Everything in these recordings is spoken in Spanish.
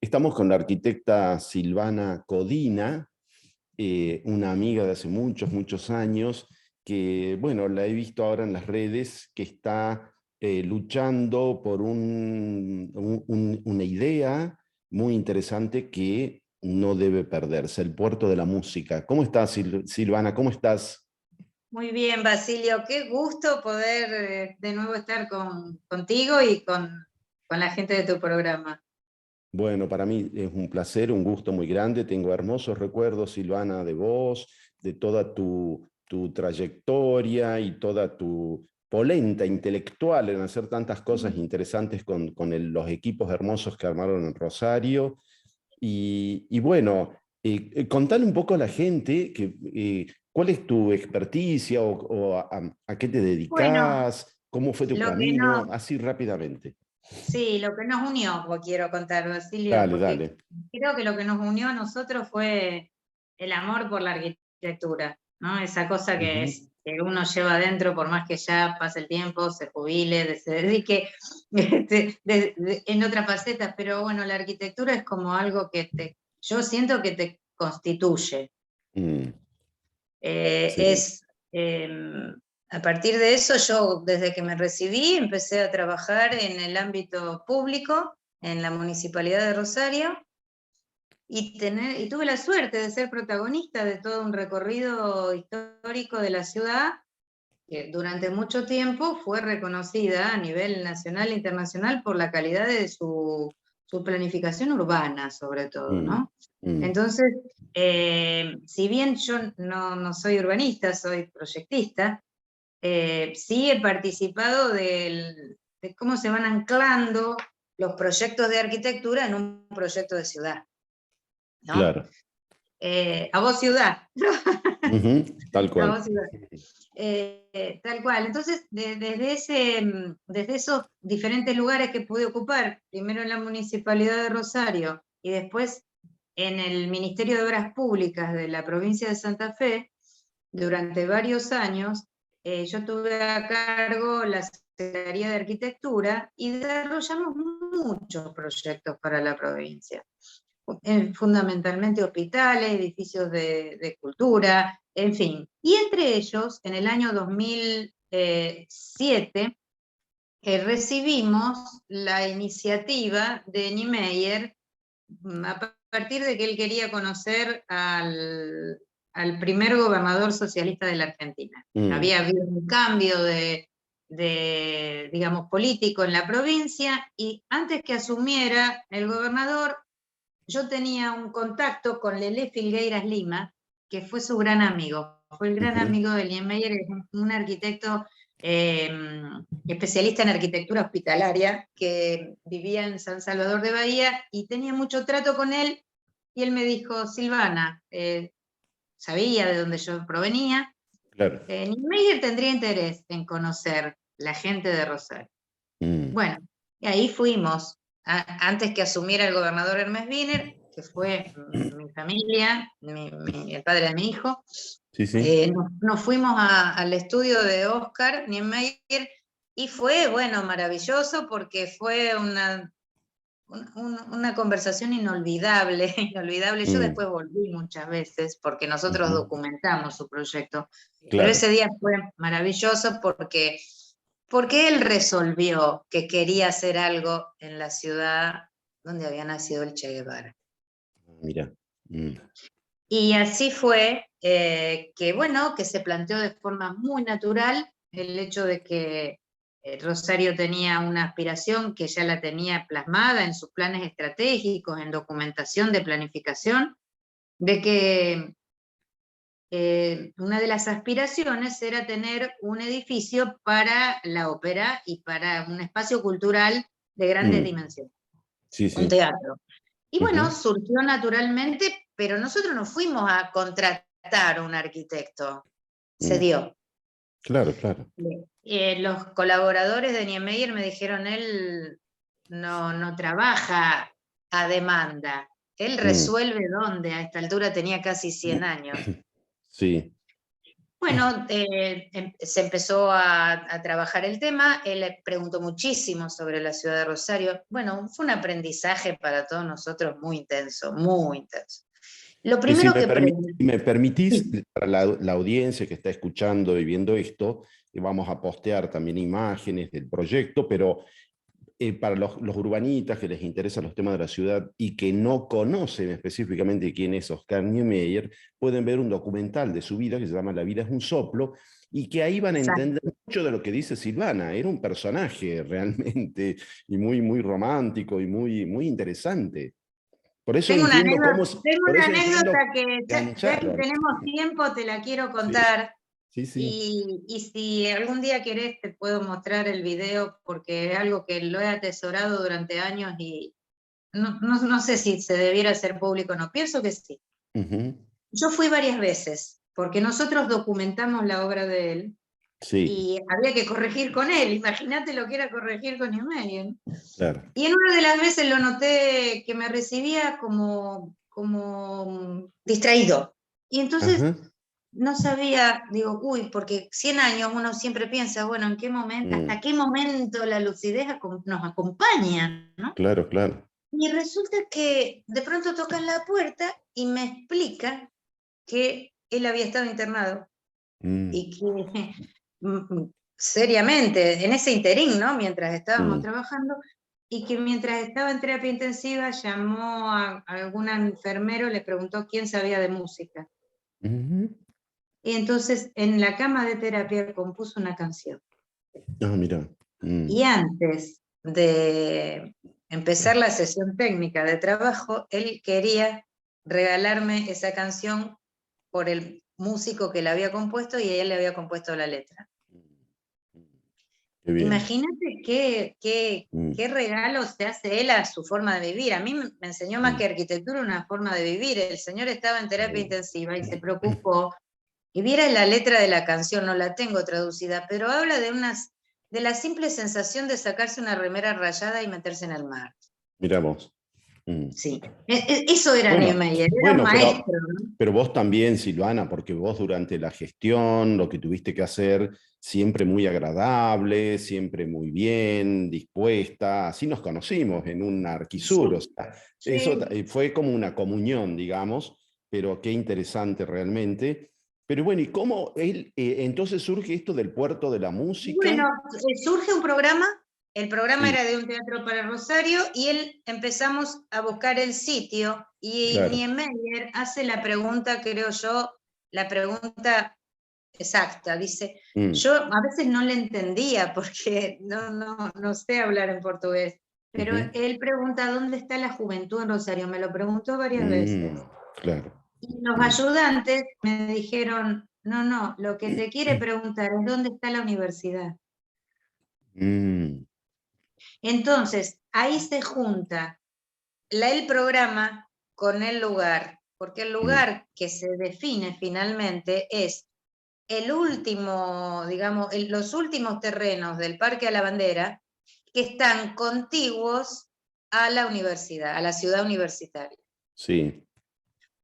Estamos con la arquitecta Silvana Codina, una amiga de hace muchos, muchos años, que, bueno, la he visto ahora en las redes, que está luchando por una idea muy interesante que no debe perderse, el puerto de la música. ¿Cómo estás, Silvana? ¿Cómo estás? Muy bien, Basilio, qué gusto poder de nuevo estar contigo y con la gente de tu programa. Bueno, para mí es un placer, un gusto muy grande. Tengo hermosos recuerdos, Silvana, de vos, de toda tu trayectoria y toda tu polenta intelectual en hacer tantas cosas interesantes con los equipos hermosos que armaron en Rosario. Y bueno, contale un poco a la gente cuál es tu experticia o a qué te Bueno, dedicas, cómo fue tu lo que camino, nos, así rápidamente. sí, lo que nos unió, quiero contar, Basilio, Dale, porque dale. creo que lo que nos unió a nosotros fue el amor por la arquitectura, ¿no? Esa cosa Ujú. que uno lleva adentro por más que ya pase el tiempo, se jubile, se dedique en otras facetas, pero bueno, la arquitectura es como algo yo siento que te constituye. Mm, Eh, sí. es, eh, a partir de eso, yo desde que me recibí empecé a trabajar en el ámbito público, en la Municipalidad de Rosario, y tuve la suerte de ser protagonista de todo un recorrido histórico de la ciudad, que durante mucho tiempo fue reconocida a nivel nacional e internacional por la calidad de su planificación urbana, sobre todo, Mm, ¿no? mm, Entonces, si bien yo no soy urbanista, soy proyectista, sí he participado de cómo se van anclando los proyectos de arquitectura en un proyecto de ciudad, ¿no? claro. A vos ciudad, Ujú, tal a cual. vos ciudad. Tal cual. Entonces, desde esos diferentes lugares que pude ocupar, primero en la Municipalidad de Rosario y después en el Ministerio de Obras Públicas de la provincia de Santa Fe, durante varios años, yo tuve a cargo la Secretaría de Arquitectura y desarrollamos muchos proyectos para la provincia, fundamentalmente hospitales, edificios de cultura, en fin. Y entre ellos, en el año 2007, recibimos la iniciativa de Niemeyer a partir de que él quería conocer al primer gobernador socialista de la Argentina. Mm, Había habido un cambio digamos, político en la provincia y antes que asumiera el gobernador, yo tenía un contacto con Lelé Filgueiras Lima, que fue su gran amigo. Fue el gran ujú, amigo de Niemeyer, es un arquitecto eh, especialista en arquitectura hospitalaria, que vivía en San Salvador de Bahía y tenía mucho trato con él. Y él me dijo, Silvana, sabía de dónde yo provenía, claro. Niemeyer tendría interés en conocer la gente de Rosario. Mm, Bueno, y ahí fuimos. Antes que asumiera el gobernador Hermes Wiener, que fue mi familia, el padre de mi hijo, sí, sí. nos fuimos al estudio de Oscar Niemeyer y fue, bueno, maravilloso porque fue una conversación inolvidable, inolvidable. Yo Mm, después volví muchas veces porque nosotros ujú, documentamos su proyecto, pero claro. ese día fue maravilloso porque él resolvió que quería hacer algo en la ciudad donde había nacido el Che Guevara. Mira. Mm, Y así fue que, bueno, que se planteó de forma muy natural el hecho de que Rosario tenía una aspiración que ya la tenía plasmada en sus planes estratégicos, en documentación de planificación, de que una de las aspiraciones era tener un edificio para la ópera y para un espacio cultural de grandes mm, dimensiones, sí, un sí. teatro. Y bueno, Ujú, surgió naturalmente, pero nosotros no fuimos a contratar a un arquitecto, se mm, dio. claro, claro. Los colaboradores de Niemeyer me dijeron, él no trabaja a demanda, él Mm, resuelve dónde, a esta altura tenía casi 100 años. sí. Bueno, se empezó a trabajar el tema, él preguntó muchísimo sobre la ciudad de Rosario. Bueno, fue un aprendizaje para todos nosotros muy intenso, muy intenso. Lo Y si primero que si me permitís, sí, para la audiencia que está escuchando y viendo esto, vamos a postear también imágenes del proyecto, pero para los urbanitas que les interesan los temas de la ciudad y que no conocen específicamente quién es Oscar Niemeyer, pueden ver un documental de su vida que se llama La vida es un soplo, y que ahí van a exacto. entender mucho de lo que dice Silvana. Era un personaje realmente, y muy, muy romántico y muy, muy interesante. Por eso entiendo cómo, Tengo por una eso entiendo anécdota que que ya que engancharon. tenemos tiempo te la quiero Sí, contar. sí, sí. Y si algún día querés te puedo mostrar el video porque es algo que lo he atesorado durante años y no sé si se debiera hacer público o no, pienso que sí. Ujú. Yo fui varias veces porque nosotros documentamos la obra de él Sí, y había que corregir con él, imagínate lo que era corregir con Niemeyer. claro. Y en una de las veces lo noté que me recibía como distraído. Y entonces Ajá. no sabía, digo, uy, porque 100 años uno siempre piensa, bueno, ¿en qué momento, hasta Mm, qué momento la lucidez nos acompaña, ¿no? claro, claro. Y resulta que de pronto tocan la puerta y me explica que él había estado internado Mm, y que seriamente, en ese interín, ¿no? Mientras estábamos mm, trabajando, y que mientras estaba en terapia intensiva llamó a algún enfermero, le preguntó quién sabía de música. ujú. Y entonces en la cama de terapia compuso una canción. Ah, mira. Mm, Y antes de empezar la sesión técnica de trabajo, él quería regalarme esa canción por el músico que la había compuesto y él le había compuesto la letra. qué bien. Imagínate qué Mm, regalo se hace él a su forma de vivir. A mí me enseñó más que mm, arquitectura una forma de vivir. El señor estaba en terapia mm. intensiva y se preocupó. Y viera la letra de la canción, no la tengo traducida, pero habla de la simple sensación de sacarse una remera rayada y meterse en el mar. Mira vos. Mm. Sí, eso era Bueno, Niemeyer, era un bueno, maestro, ¿no? pero vos también, Silvana, porque vos durante la gestión, lo que tuviste que hacer, siempre muy agradable, siempre muy bien, dispuesta, así nos conocimos en un Arquisur, o Sí, sea, eso sí. fue como una comunión, digamos, pero qué interesante realmente. Pero bueno, ¿y cómo él, entonces surge esto del puerto de la Bueno, música? surge un programa, el programa Sí, era de un teatro para Rosario y él empezamos a buscar el sitio y claro. Niemeyer hace la pregunta, creo yo, la pregunta exacta, dice, Mm, yo a veces no le entendía porque no sé hablar en portugués, pero ujú, él pregunta, ¿dónde está la juventud en Rosario? Me lo preguntó varias mm, veces. claro. Y los Mm, ayudantes me dijeron, no, lo que te quiere preguntar es dónde está la universidad. mm, Entonces, ahí se junta el programa con el lugar, porque el mm, lugar que se define finalmente es el último, digamos, los últimos terrenos del Parque a la Bandera que están contiguos a la universidad, a la ciudad universitaria, sí.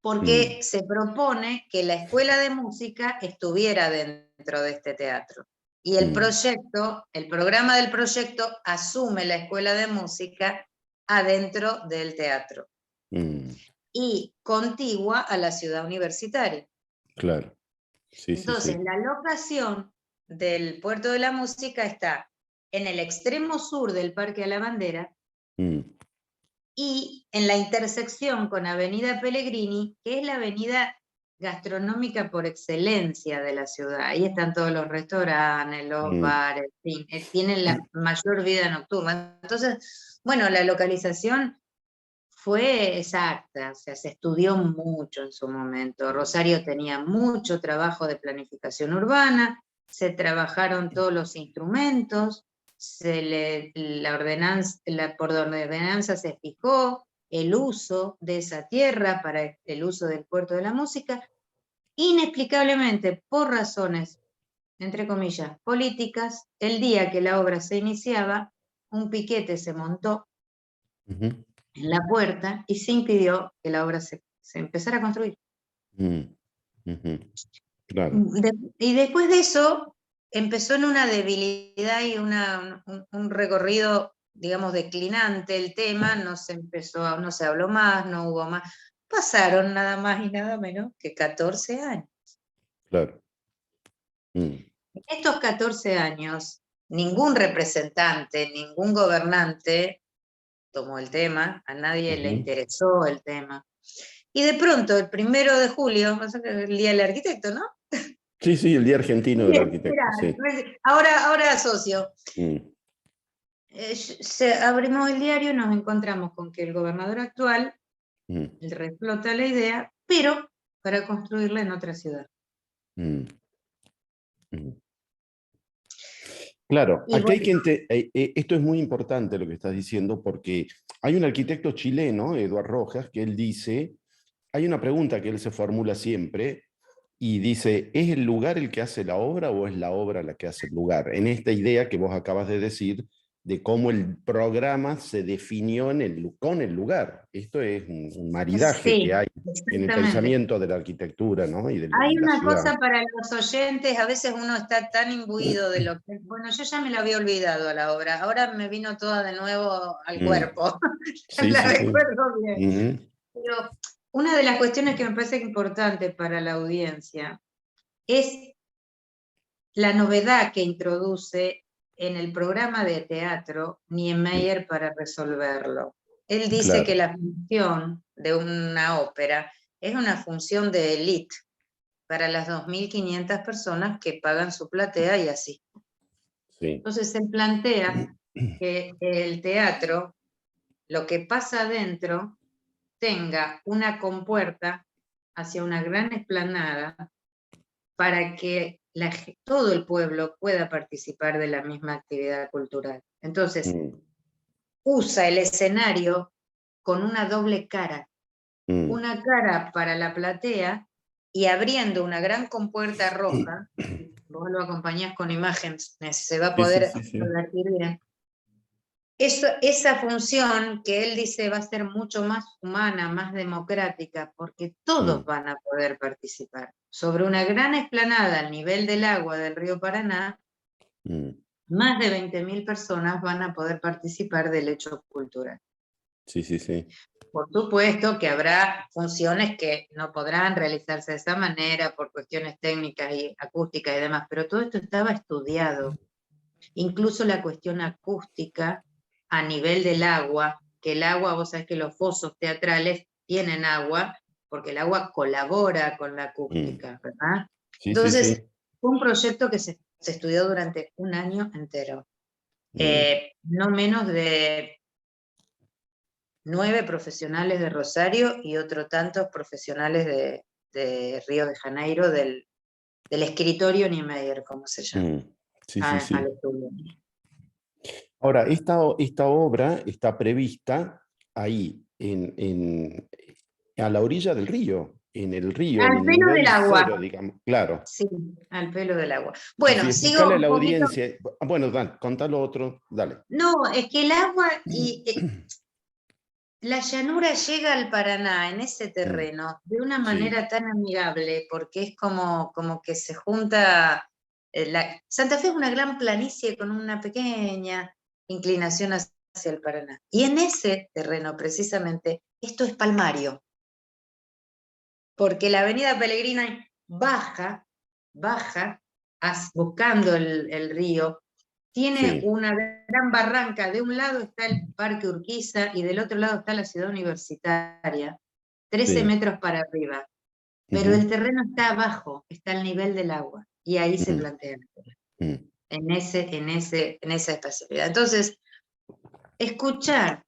Mm, porque se propone que la escuela de música estuviera dentro de este teatro. Y el mm, proyecto, el programa del proyecto asume la escuela de música adentro del teatro mm, y contigua a la ciudad universitaria. claro. Sí, sí, Entonces, sí. la locación del Puerto de la Música está en el extremo sur del Parque a la Bandera Mm, y en la intersección con Avenida Pellegrini, que es la avenida gastronómica por excelencia de la ciudad. Ahí están todos los restaurantes, los mm, bares, en fin, tienen la mayor vida nocturna. Entonces, bueno, la localización fue exacta, o sea, se estudió mucho en su momento. mm, Rosario tenía mucho trabajo de planificación urbana, se trabajaron todos los instrumentos, por ordenanza se fijó el uso de esa tierra para el uso del puerto de la música, inexplicablemente por razones, entre comillas, políticas, el día que la obra se iniciaba, un piquete se montó ujú, en la puerta y se impidió que la obra se empezara a construir. mm, ujú. claro, Y después de eso empezó en una debilidad y un recorrido, digamos, declinante el tema, no se habló más, no hubo más. Pasaron nada más y nada menos que 14 años. claro. Mm, En estos 14 años, ningún representante, ningún gobernante tomó el tema, a nadie le ujú. interesó el tema. Y de pronto, el 1 de julio, o sea, el Día del Arquitecto, ¿no? Sí, sí, el Día Argentino del Mira, Arquitecto, sí. ahora asocio. Mm, Abrimos el diario y nos encontramos con que el gobernador actual mm, reflota la idea, pero para construirla en otra ciudad. mm, mm. Claro, Y aquí hay bueno, que esto es muy importante lo que estás diciendo, porque hay un arquitecto chileno, Eduard Rojas, que él dice, hay una pregunta que él se formula siempre, y dice, ¿es el lugar el que hace la obra o es la obra la que hace el lugar? En esta idea que vos acabas de decir, de cómo el programa se definió con el lugar. Esto es un maridaje que sí, hay en el exactamente. pensamiento de la arquitectura, ¿no? Y de Hay la una ciudad. cosa para los oyentes, a veces uno está tan imbuido de lo que, bueno, yo ya me la había olvidado a la obra, ahora me vino toda de nuevo al Mm, cuerpo, sí, la sí, sí. recuerdo bien. Ujú, Pero una de las cuestiones que me parece importante para la audiencia es la novedad que introduce en el programa de teatro mm, Niemeyer para resolverlo. Él dice que claro. la función de una ópera es una función de élite para las 2.500 personas que pagan su platea y así. Sí. Entonces él plantea que el teatro, lo que pasa adentro, tenga una compuerta hacia una gran explanada para que todo el pueblo pueda participar de la misma actividad cultural. Entonces, Mm, usa el escenario con una doble cara, mm, una cara para la platea y abriendo una gran compuerta roja, vos lo acompañás con imágenes, se va a sí, sí, poder sí, sí. advertir bien. Esa función que él dice va a ser mucho más humana, más democrática, porque todos Mm, van a poder participar. Sobre una gran explanada al nivel del agua del río Paraná, mm, más de 20.000 personas van a poder participar del hecho cultural. sí, sí, sí. Por supuesto que habrá funciones que no podrán realizarse de esa manera por cuestiones técnicas y acústicas y demás, pero todo esto estaba estudiado. Incluso la cuestión acústica a nivel del agua, que el agua, vos sabés que los fosos teatrales tienen agua, porque el agua colabora con la Mm, acústica, ¿verdad? sí, sí, Entonces, sí. fue un proyecto que se estudió durante un año entero. Mm, No menos de 9 profesionales de Rosario y otro tantos profesionales de Río de Janeiro, del escritorio Niemeyer, como se llama, mm, sí, sí, al sí. estudio. Ahora, esta obra está prevista ahí, a la orilla del río, en el río, en Al el pelo del nivel cero, agua. digamos. Claro. Sí, al pelo del agua. Sí, Bueno, sí, sigo explicarle a un la poquito. audiencia. Bueno, dale, contalo otro, dale. No, es que el agua y la llanura llega al Paraná en ese Mm, terreno de una sí, manera tan amigable, porque es como que se junta. Santa Fe es una gran planicie con una pequeña inclinación hacia el Paraná. Y en ese terreno, precisamente, esto es palmario, porque la avenida Pellegrini baja buscando el río. Tiene sí, una gran barranca, de un lado está el Parque Urquiza y del otro lado está la ciudad universitaria, 13 sí. metros para arriba, pero Ujú, el terreno está abajo, está al nivel del agua, y ahí se mm, plantea mm, en esa espacialidad. Entonces, escuchar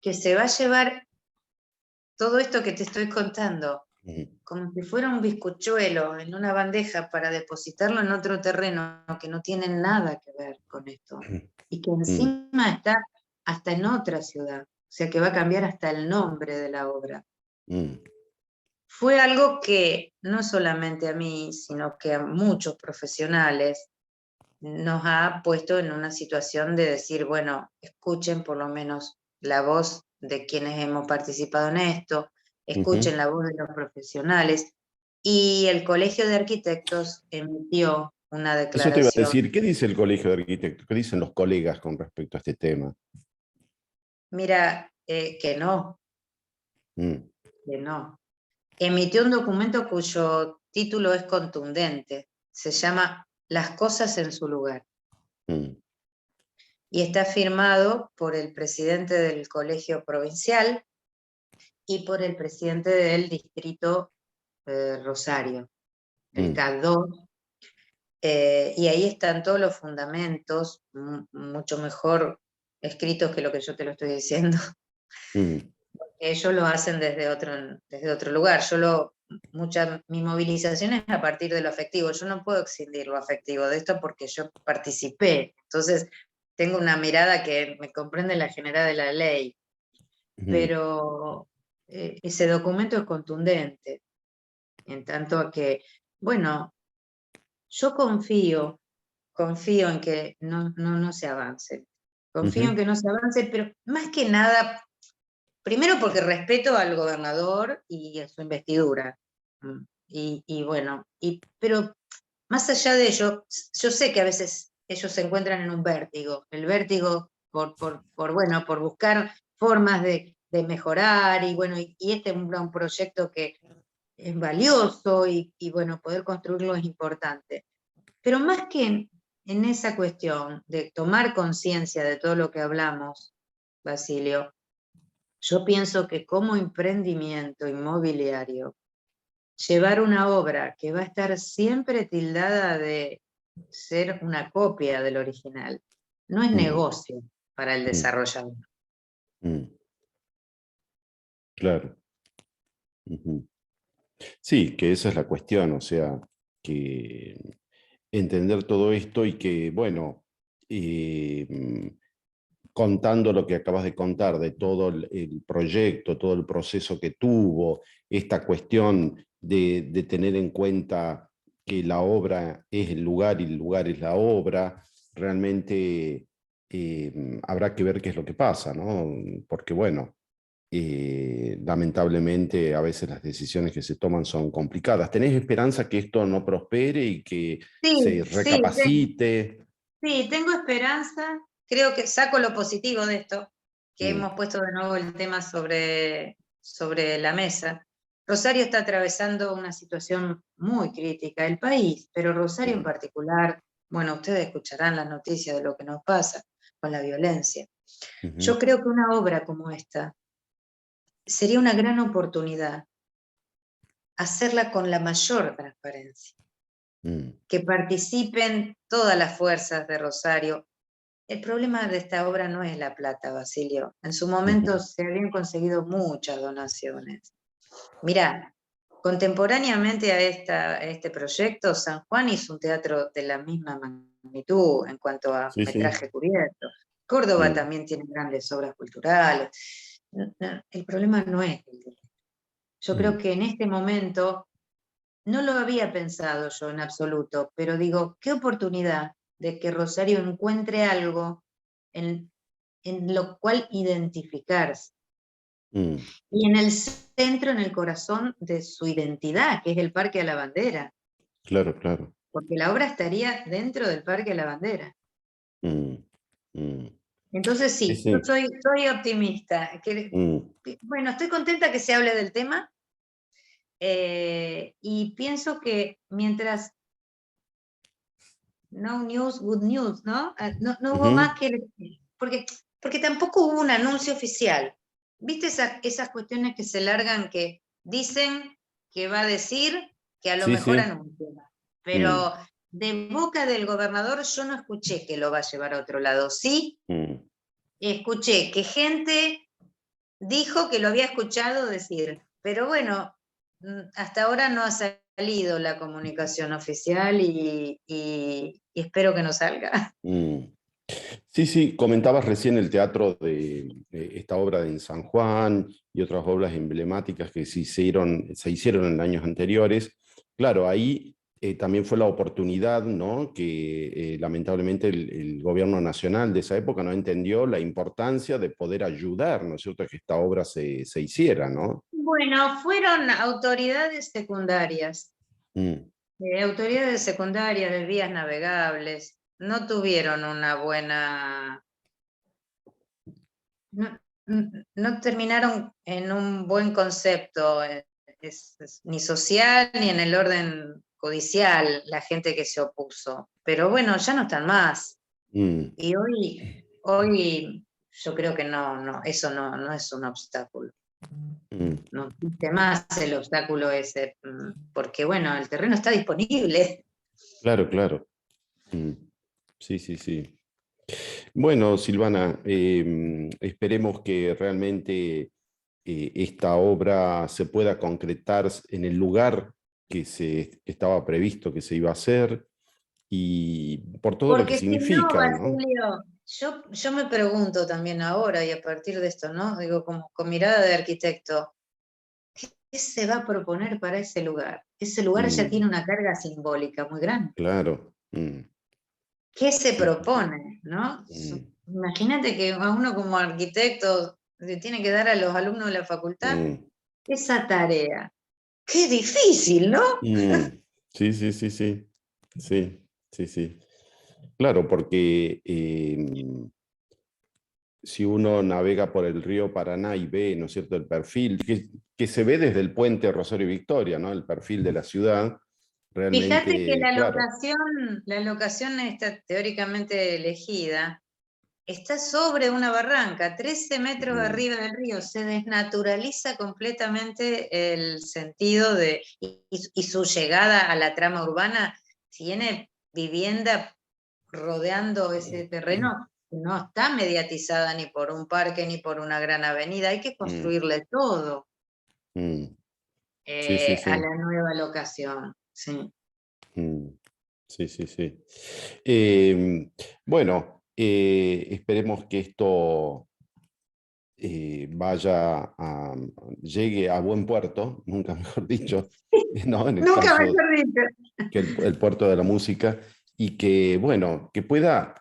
que se va a llevar todo esto que te estoy contando mm, como si fuera un bizcochuelo en una bandeja para depositarlo en otro terreno que no tiene nada que ver con esto, y que mm, encima está hasta en otra ciudad, o sea que va a cambiar hasta el nombre de la obra. mm, Fue algo que no solamente a mí, sino que a muchos profesionales nos ha puesto en una situación de decir, bueno, escuchen por lo menos la voz de quienes hemos participado en esto, ujú, escuchen la voz de los profesionales, y el Colegio de Arquitectos emitió una Eso te iba a declaración. decir, ¿qué dice el Colegio de Arquitectos? ¿Qué dicen los colegas con respecto a este tema? Mira, Mm, que no. Emitió un documento cuyo título es contundente. Se llama Las cosas en su lugar. mm, Y está firmado por el presidente del Colegio Provincial y por el presidente del Distrito Rosario, el mm, CAD2. Y ahí están todos los fundamentos, mucho mejor escritos que lo que yo te lo estoy diciendo. mm, Ellos lo hacen desde otro lugar. Mi movilización es a partir de lo afectivo. Yo no puedo excindir lo afectivo de esto porque yo participé. Entonces, tengo una mirada que me comprende la generalidad de la ley, mm, pero ese documento es contundente, en tanto a que, bueno, yo confío en que no se avance. Confío en ujú, que no se avance, pero más que nada, primero porque respeto al gobernador y a su investidura. Bueno, pero más allá de ello, yo sé que a veces ellos se encuentran en un vértigo, el vértigo bueno, por buscar formas de mejorar, y bueno, y este es un proyecto que es valioso, bueno, poder construirlo es importante. Pero más que en esa cuestión de tomar conciencia de todo lo que hablamos, Basilio, yo pienso que como emprendimiento inmobiliario, llevar una obra que va a estar siempre tildada de ser una copia del original no es mm, negocio para el mm, desarrollador. mm, claro. Ujú. Sí, que esa es la cuestión, o sea, que entender todo esto y que, bueno, contando lo que acabas de contar de todo el proyecto, todo el proceso que tuvo, esta cuestión de tener en cuenta que la obra es el lugar y el lugar es la obra, realmente habrá que ver qué es lo que pasa, ¿no? Porque bueno, lamentablemente a veces las decisiones que se toman son complicadas. ¿Tenés esperanza que esto no prospere y que se Sí, sí, recapacite? sí, tengo esperanza. Creo que saco lo positivo de esto, que Mm, hemos puesto de nuevo el tema sobre la mesa. Rosario está atravesando una situación muy crítica, el país, pero Rosario en mm, particular, bueno, ustedes escucharán las noticias de lo que nos pasa con la violencia. ujú, Yo creo que una obra como esta sería una gran oportunidad hacerla con la mayor transparencia, mm, que participen todas las fuerzas de Rosario. El problema de esta obra no es la plata, Basilio. En su momento ujú, se habían conseguido muchas donaciones. Mirá, contemporáneamente a este proyecto, San Juan hizo un teatro de la misma magnitud en cuanto a sí, sí. metraje cubierto. Córdoba Mm, también tiene grandes obras culturales. El problema no es el dinero. Yo creo mm, que en este momento no lo había pensado yo en absoluto, pero digo, qué oportunidad de que Rosario encuentre algo en, en lo cual identificarse. mm, Y en el centro, en el corazón de su identidad, que es el Parque de la Bandera, claro, claro. porque la obra estaría dentro del Parque de la Bandera. Mm, mm, Entonces sí, sí, yo sí. soy optimista. Mm, Bueno, estoy contenta que se hable del tema, y pienso que mientras no news, good news, ¿no? No hubo ujú, más que, porque tampoco hubo un anuncio oficial. ¿Viste esas cuestiones que se largan, que dicen que va a decir, que a lo sí, mejor sí. anuncia? Mm, Pero de boca del gobernador yo no escuché que lo va a llevar a otro lado. Sí, mm, escuché que gente dijo que lo había escuchado decir, pero bueno, hasta ahora no ha salido la comunicación oficial, y espero que no salga. mm. Sí, sí, comentabas recién el teatro de esta obra de en San Juan y otras obras emblemáticas que se hicieron en años anteriores. Claro, ahí también fue la oportunidad, ¿no? Que lamentablemente el gobierno nacional de esa época no entendió la importancia de poder ayudar, ¿no es cierto?, a que esta obra se hiciera, ¿no? Bueno, fueron autoridades secundarias Mm, Autoridades secundarias de vías navegables no tuvieron una buena, no, no terminaron en un buen concepto, ni social ni en el orden judicial, la gente que se opuso. Pero bueno, ya no están más. mm, Y hoy yo creo que eso no es un obstáculo. mm. No existe más el obstáculo ese, porque bueno, el terreno está disponible. Claro, claro. Mm. Sí, sí, sí. Bueno, Silvana, esperemos que realmente esta obra se pueda concretar en el lugar que se estaba previsto que se iba a hacer y por todo lo que Porque si no, significa, ¿no? Basilio, yo me pregunto también ahora y a partir de esto, ¿no? Digo, como con mirada de arquitecto, ¿qué se va a proponer para ese lugar? Ese lugar ya Mm, tiene una carga simbólica muy grande. claro. ¿Qué se Sí, sí, sí. propone, no? Mm, Imagínate que a uno como arquitecto le tiene que dar a los alumnos de la facultad mm, esa tarea. Qué difícil, ¿no? mm. Sí, sí, sí, sí. Sí, sí, sí. Claro, porque si uno navega por el río Paraná y ve, ¿no es cierto?, el perfil, que se ve desde el puente Rosario Victoria, ¿no?, el perfil de la ciudad, Fíjate que realmente, claro. la locación está teóricamente elegida, está sobre una barranca, 13 metros Mm, arriba del río, se desnaturaliza completamente el sentido y su llegada a la trama urbana tiene vivienda rodeando ese terreno, no está mediatizada ni por un parque ni por una gran avenida, hay que mm, construirle todo mm. Sí, sí, a sí. la nueva locación. Sí. Mm. Sí, sí, sí. Eh, bueno, esperemos que esto llegue a buen puerto, nunca mejor dicho, ¿no? En el Nunca caso mejor dicho. que el puerto de la música, y que, bueno, que pueda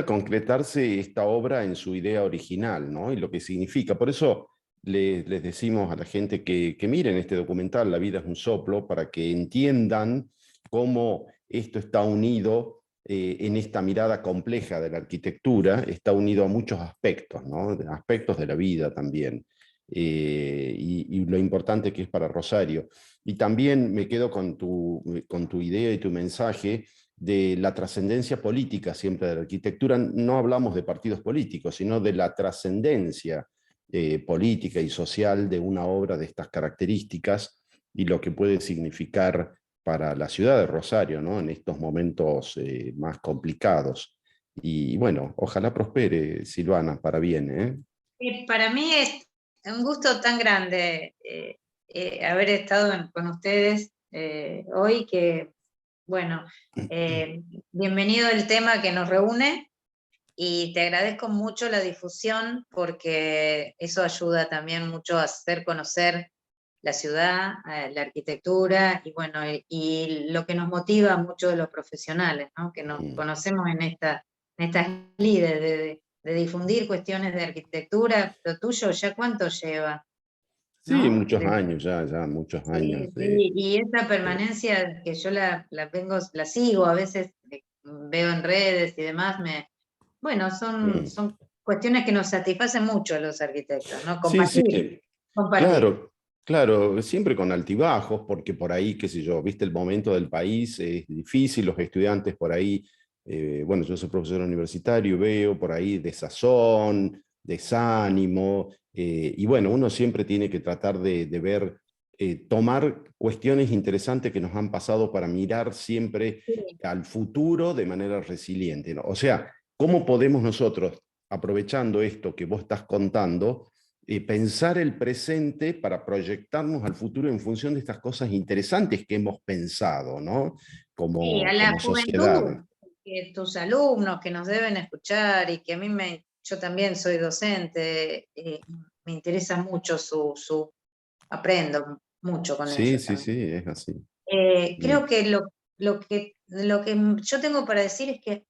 concretarse esta obra en su idea original, ¿no? Y lo que significa. Por eso les decimos a la gente que miren este documental, La vida es un soplo, para que entiendan cómo esto está unido en esta mirada compleja de la arquitectura, está unido a muchos aspectos, ¿no? Aspectos de la vida también. Y lo importante que es para Rosario. Y también me quedo con tu idea y tu mensaje de la trascendencia política siempre de la arquitectura. No hablamos de partidos políticos, sino de la trascendencia política y social de una obra de estas características y lo que puede significar para la ciudad de Rosario, ¿no?, en estos momentos más complicados. Y bueno, ojalá prospere, Silvana, para bien, ¿eh? Para mí es un gusto tan grande haber estado con ustedes hoy que, bueno, bienvenido el tema que nos reúne y te agradezco mucho la difusión porque eso ayuda también mucho a hacer conocer la ciudad, la arquitectura y bueno, y lo que nos motiva a muchos de los profesionales, ¿no? Que nos Mm. conocemos en estas líderes de difundir cuestiones de arquitectura. Lo tuyo, ¿ya cuánto lleva? Sí, ¿No? muchos años ya muchos Sí, años sí, y esa de- permanencia que yo la sigo, a veces veo en redes y demás, bueno, mm. son cuestiones que nos satisfacen mucho a los arquitectos, ¿no? Sí, sí, Compartir. claro, claro, siempre con altibajos, porque por ahí, qué sé yo, viste el momento del país, es difícil, los estudiantes por ahí, bueno, yo soy profesor universitario, veo por ahí desazón, desánimo, y bueno, uno siempre tiene que tratar de ver, tomar cuestiones interesantes que nos han pasado para mirar siempre Sí. al futuro de manera resiliente, ¿no? O sea, ¿cómo podemos nosotros, aprovechando esto que vos estás contando, pensar el presente para proyectarnos al futuro en función de estas cosas interesantes que hemos pensado, ¿no? Sí, a Como la sociedad. juventud, que tus alumnos que nos deben escuchar y que yo también soy docente, me interesa mucho aprendo mucho con Sí, ellos sí, también. sí, es así. Mm, Creo que lo que yo tengo para decir es que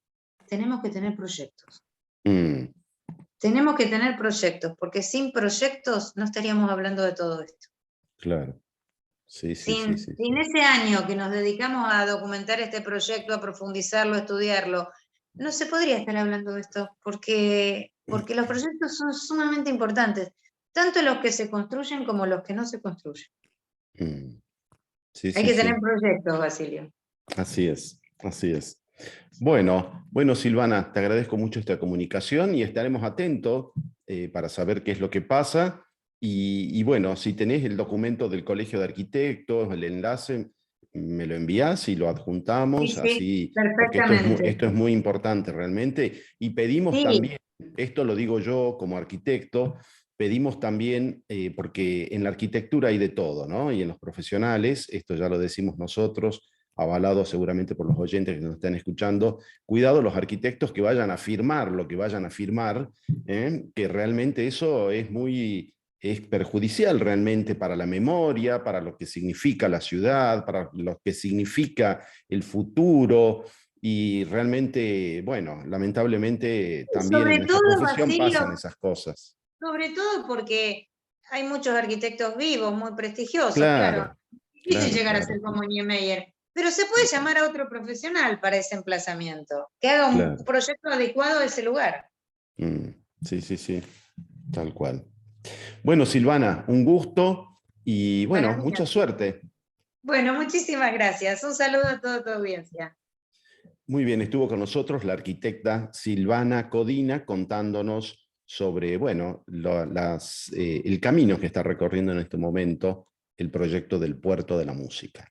tenemos que tener proyectos. mm, Tenemos que tener proyectos, porque sin proyectos no estaríamos hablando de todo esto. claro, Sí, sí, sí, Sin, sí, sin sí. ese año que nos dedicamos a documentar este proyecto, a profundizarlo, a estudiarlo, no se podría estar hablando de esto, porque los proyectos son sumamente importantes, tanto los que se construyen como los que no se construyen. Mm. Sí, Hay sí, que tener sí. proyectos, Basilio. Así es, así es. Bueno, bueno, Silvana, te agradezco mucho esta comunicación y estaremos atentos para saber qué es lo que pasa. Y bueno, si tenés el documento del Colegio de Arquitectos, el enlace, me lo envías y lo Sí, adjuntamos, sí, así, porque perfectamente. esto es muy importante realmente. Y pedimos Sí, también, esto lo digo yo como arquitecto, pedimos también, porque en la arquitectura hay de todo, ¿no? Y en los profesionales, esto ya lo decimos nosotros, avalado seguramente por los oyentes que nos están escuchando, cuidado los arquitectos que vayan a firmar lo que vayan a firmar, que realmente eso es perjudicial realmente para la memoria, para lo que significa la ciudad, para lo que significa el futuro, y realmente, bueno, lamentablemente también en sobre nuestra todo, profesión pasan Basilio, esas cosas. sobre todo porque hay muchos arquitectos vivos, muy prestigiosos, claro. Claro, Difícil claro, llegar a ser claro, como Niemeyer, pero se puede llamar a otro profesional para ese emplazamiento, que haga un claro. proyecto adecuado a ese lugar. Mm, sí, sí, sí, tal cual. Bueno, Silvana, un gusto y Para bueno, mí mucha así. suerte. Bueno, muchísimas gracias. Un saludo a toda tu audiencia. Muy bien, estuvo con nosotros la arquitecta Silvana Codina contándonos sobre, bueno, el camino que está recorriendo en este momento el proyecto del Puerto de la Música.